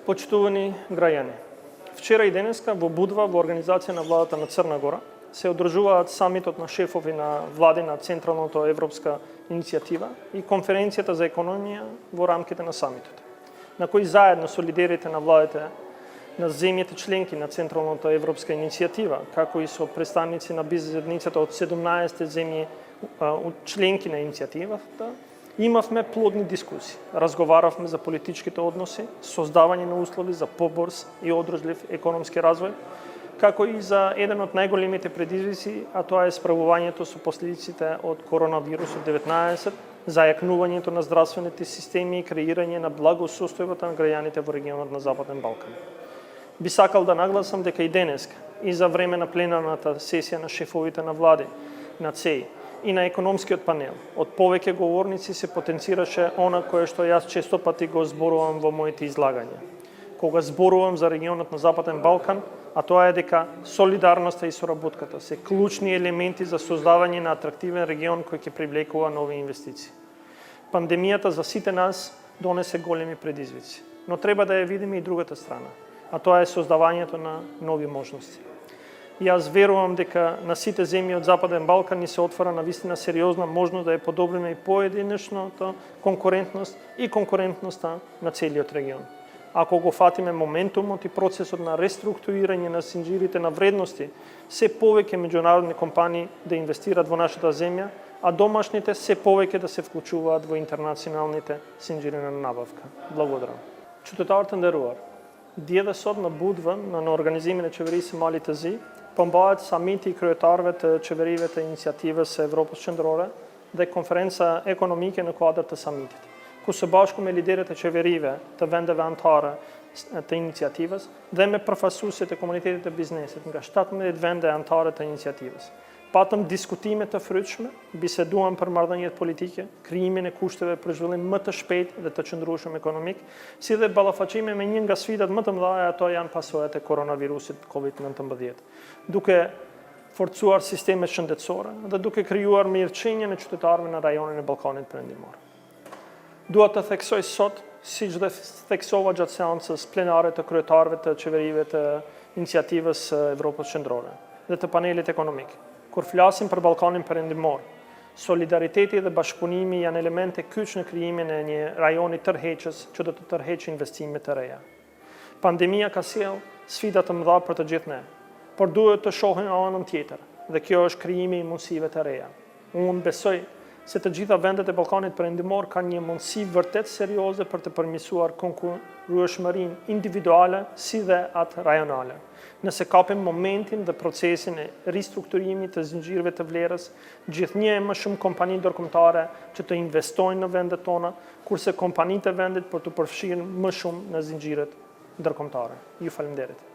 Почитувани граѓани, вчера и денеска во Будва, во организација на владата на Црна Гора, се одржуваат самитот на шефови на влади на Централната европска иницијатива и конференцијата за економија во рамките на самитот, на кои заедно со лидерите на владите на земјите членки на Централната европска иницијатива, како и со представници на бизнес заедницата од 17 земји членки на иницијативата, имавме плодни дискусии. Разговаравме за политичките односи, создавање на услови за побрз и одржлив економски развој, како и за еден од најголемите предизвици, а тоа е справувањето со последиците од коронавирусот 19, зајакнувањето на здравствените системи и креирање на благосостојбата на граѓаните во регионот на Западен Балкан. Би сакал да нагласам дека и денеска, и за време на пленарната сесија на шефовите на влади, на ЦЕИ, и на економскиот панел, од повеќе говорници се потенцираше она кое што јас често пати го зборувам во моите излагања. Кога зборувам за регионот на Западен Балкан, а тоа е дека солидарноста и соработката се клучни елементи за создавање на атрактивен регион кој ќе привлекува нови инвестиции. Пандемијата за сите нас донесе големи предизвици, но треба да ја видиме и другата страна, а тоа е создавањето на нови можности. Јас верувам дека на сите земји од Западен Балкан ни се отвора на вистина сериозна можност да ја подобриме и поединечната конкурентност и конкурентноста на целиот регион. Ако го фатиме моментумот и процесот на реструктурирање на синџирите на вредности, се повеќе меѓународни компании да инвестират во нашата земја, а домашните се повеќе да се вклучуваат во интернационалните синџири на набавка. Благодарам. Qytetarët e nderuar, dje sot në Budva, në organizimin e qeverisë së Malit të Zi, përmbahet samiti i kryetarëve të qeverive të iniciativës së Evropës Qendrore dhe konferenca ekonomike në kuadër të samitit, ku së bashku me liderët e qeverive të vendeve anëtare të iniciativës dhe me përfaqësuesit e komunitetit të biznesit nga 17 vende anëtare të iniciativës. Patëm diskutime të frytshme, biseduam për marrëdhëniet politike, krijimin e kushteve për zhvillim më të shpejtë dhe të qëndrueshëm ekonomik, si dhe ballafaqime me një nga sfidat më të mëdha, ato janë pasojat e koronavirusit COVID-19, duke forcuar sistemet shëndetësore dhe duke krijuar mirëqenien e qytetarëve në rajonin e Ballkanit Perëndimor. Dua të theksoj sot, siç dhe theksova gjatë seancës plenare të kryetarëve të qeverive të iniciativës së Evropës Qendrore dhe të panelit ekonomik. Kur flasim për Ballkanin Perëndimor, solidariteti dhe bashkëpunimi janë elemente kyç në krijimin e një rajoni tërheqës që do të tërheqë investime të reja. Pandemia ka sjellë sfida të mëdha për të gjithë ne, por duhet të shohim anën tjetër, dhe kjo është krijimi i mundësive të reja. Unë besoj se të gjitha vendet e Ballkanit Perëndimor kanë një mundësi vërtet serioze për të përmirësuar konkurrueshmërinë individuale si dhe atë rajonale. Nëse kapim momentin dhe procesin e ristrukturimit të zinxhirëve të vlerës, gjithnjë e më shumë kompani ndërkombëtare që të investojnë në vendet tona, kurse kompanitë e vendit për të përfshirë më shumë në zinxhiret ndërkombëtare. Ju falenderit.